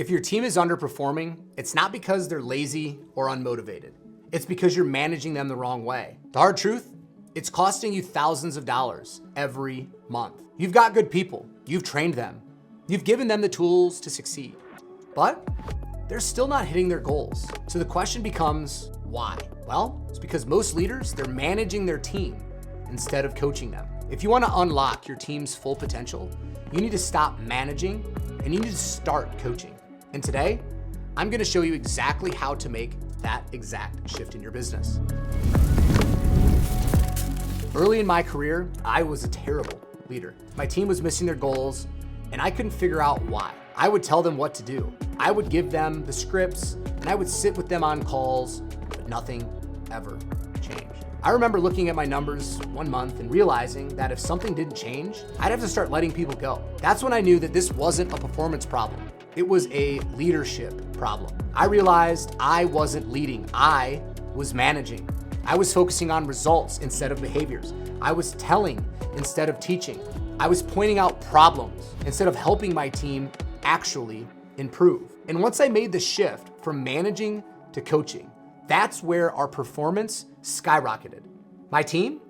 If your team is underperforming, it's not because they're lazy or unmotivated. It's because you're managing them the wrong way. The hard truth, it's costing you thousands of dollars every month. You've got good people, you've trained them, you've given them the tools to succeed, but they're still not hitting their goals. So the question becomes, why? Well, it's because most leaders, they're managing their team instead of coaching them. If you want to unlock your team's full potential, you need to stop managing and you need to start coaching. And today, I'm going to show you exactly how to make that exact shift in your business. Early in my career, I was a terrible leader. My team was missing their goals and I couldn't figure out why. I would tell them what to do. I would give them the scripts and I would sit with them on calls, but nothing ever changed. I remember looking at my numbers one month and realizing that if something didn't change, I'd have to start letting people go. That's when I knew that this wasn't a performance problem. It was a leadership problem. I realized I wasn't leading, I was managing. I was focusing on results instead of behaviors. I was telling instead of teaching. I was pointing out problems instead of helping my team actually improve. And once I made the shift from managing to coaching, that's where our performance skyrocketed. My team,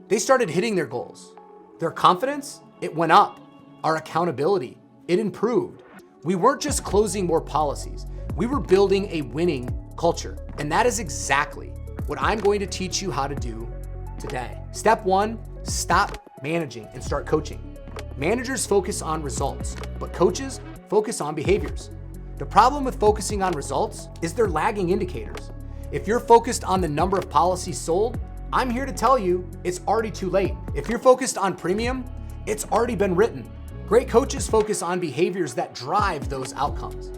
they started hitting their goals. Their confidence, it went up. Our accountability, it improved. We weren't just closing more policies, we were building a winning culture. And that is exactly what I'm going to teach you how to do today. Step one, stop managing and start coaching. Managers focus on results, but coaches focus on behaviors. The problem with focusing on results is they're lagging indicators. If you're focused on the number of policies sold, I'm here to tell you it's already too late. If you're focused on premium, it's already been written. Great coaches focus on behaviors that drive those outcomes.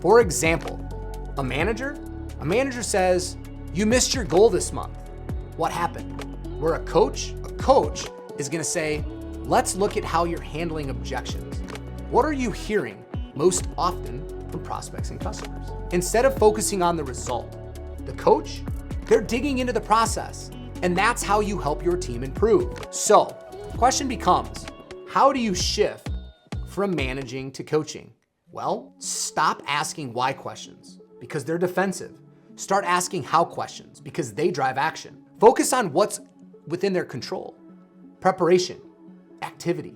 For example, a manager says, you missed your goal this month. What happened? Where a coach is gonna say, let's look at how you're handling objections. What are you hearing most often from prospects and customers? Instead of focusing on the result, the coach, they're digging into the process, and that's how you help your team improve. So, the question becomes, how do you shift from managing to coaching? Well, stop asking why questions because they're defensive. Start asking how questions because they drive action. Focus on what's within their control. Preparation, activity,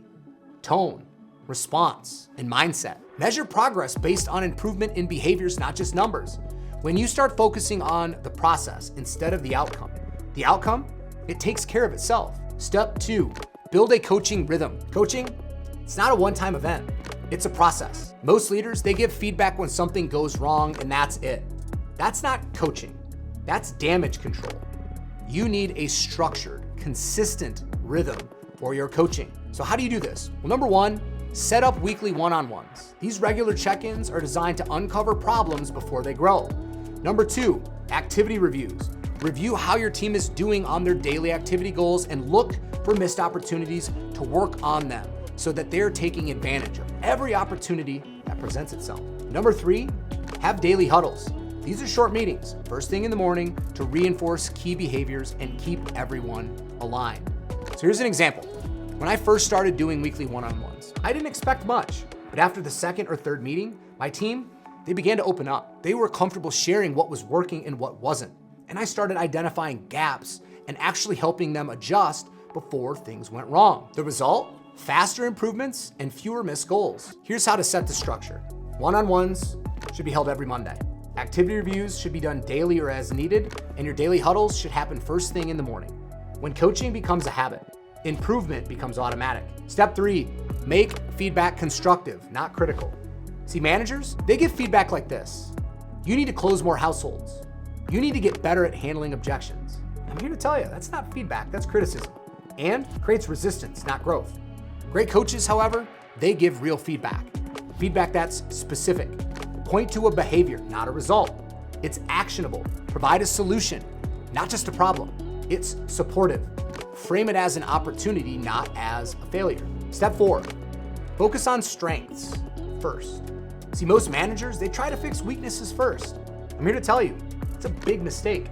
tone, response, and mindset. Measure progress based on improvement in behaviors, not just numbers. When you start focusing on the process instead of the outcome, it takes care of itself. Step two, build a coaching rhythm. Coaching, it's not a one-time event. It's a process. Most leaders, they give feedback when something goes wrong and that's it. That's not coaching. That's damage control. You need a structured, consistent rhythm for your coaching. So how do you do this? Well, number one, set up weekly one-on-ones. These regular check-ins are designed to uncover problems before they grow. Number two, activity reviews. Review how your team is doing on their daily activity goals and look for missed opportunities to work on them so that they're taking advantage of every opportunity that presents itself. Number three, have daily huddles. These are short meetings, first thing in the morning, to reinforce key behaviors and keep everyone aligned. So here's an example. When I first started doing weekly one-on-ones, I didn't expect much, but after the second or third meeting, my team, they began to open up. They were comfortable sharing what was working and what wasn't. And I started identifying gaps and actually helping them adjust before things went wrong. The result? Faster improvements and fewer missed goals. Here's how to set the structure. One-on-ones should be held every Monday. Activity reviews should be done daily or as needed, and your daily huddles should happen first thing in the morning. When coaching becomes a habit, improvement becomes automatic. Step three, make feedback constructive, not critical. See, managers, they give feedback like this. You need to close more households. You need to get better at handling objections. I'm here to tell you, that's not feedback, that's criticism. And creates resistance, not growth. Great coaches, however, they give real feedback. Feedback that's specific. Point to a behavior, not a result. It's actionable. Provide a solution, not just a problem. It's supportive. Frame it as an opportunity, not as a failure. Step four, focus on strengths first. See, most managers, they try to fix weaknesses first. I'm here to tell you, it's a big mistake.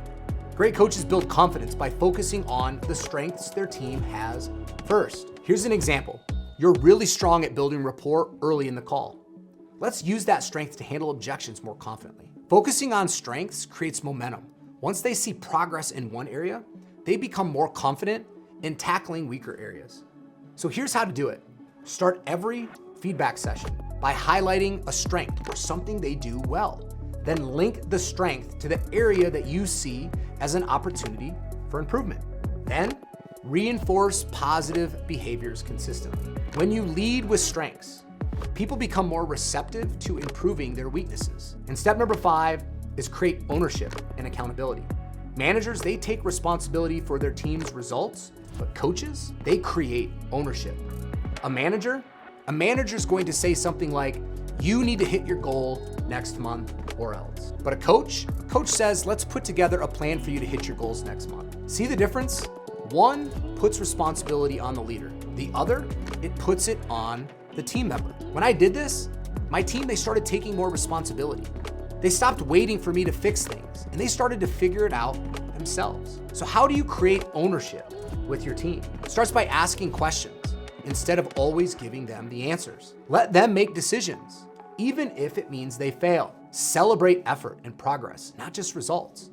Great coaches build confidence by focusing on the strengths their team has first. Here's an example. You're really strong at building rapport early in the call. Let's use that strength to handle objections more confidently. Focusing on strengths creates momentum. Once they see progress in one area, they become more confident in tackling weaker areas. So here's how to do it. Start every feedback session by highlighting a strength or something they do well. Then link the strength to the area that you see as an opportunity for improvement. Then reinforce positive behaviors consistently. When you lead with strengths, people become more receptive to improving their weaknesses. And step number 5 is create ownership and accountability. Managers, they take responsibility for their team's results, but coaches, they create ownership. A manager's going to say something like, you need to hit your goal next month or else. But a coach says, let's put together a plan for you to hit your goals next month. See the difference? One puts responsibility on the leader. The other, it puts it on the team member. When I did this, my team, they started taking more responsibility. They stopped waiting for me to fix things, and they started to figure it out themselves. So how do you create ownership with your team? It starts by asking questions instead of always giving them the answers. Let them make decisions, even if it means they fail. Celebrate effort and progress, not just results.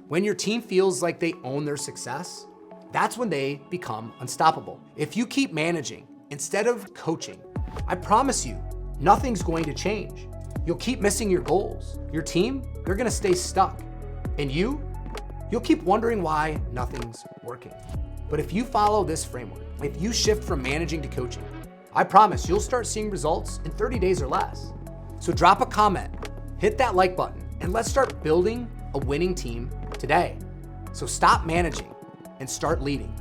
When your team feels like they own their success, that's when they become unstoppable. If you keep managing instead of coaching, I promise you, nothing's going to change. You'll keep missing your goals. Your team, they're gonna stay stuck. And you'll keep wondering why nothing's working. But if you follow this framework, if you shift from managing to coaching, I promise you'll start seeing results in 30 days or less. So drop a comment, hit that like button, and let's start building a winning team today. So stop managing and start leading.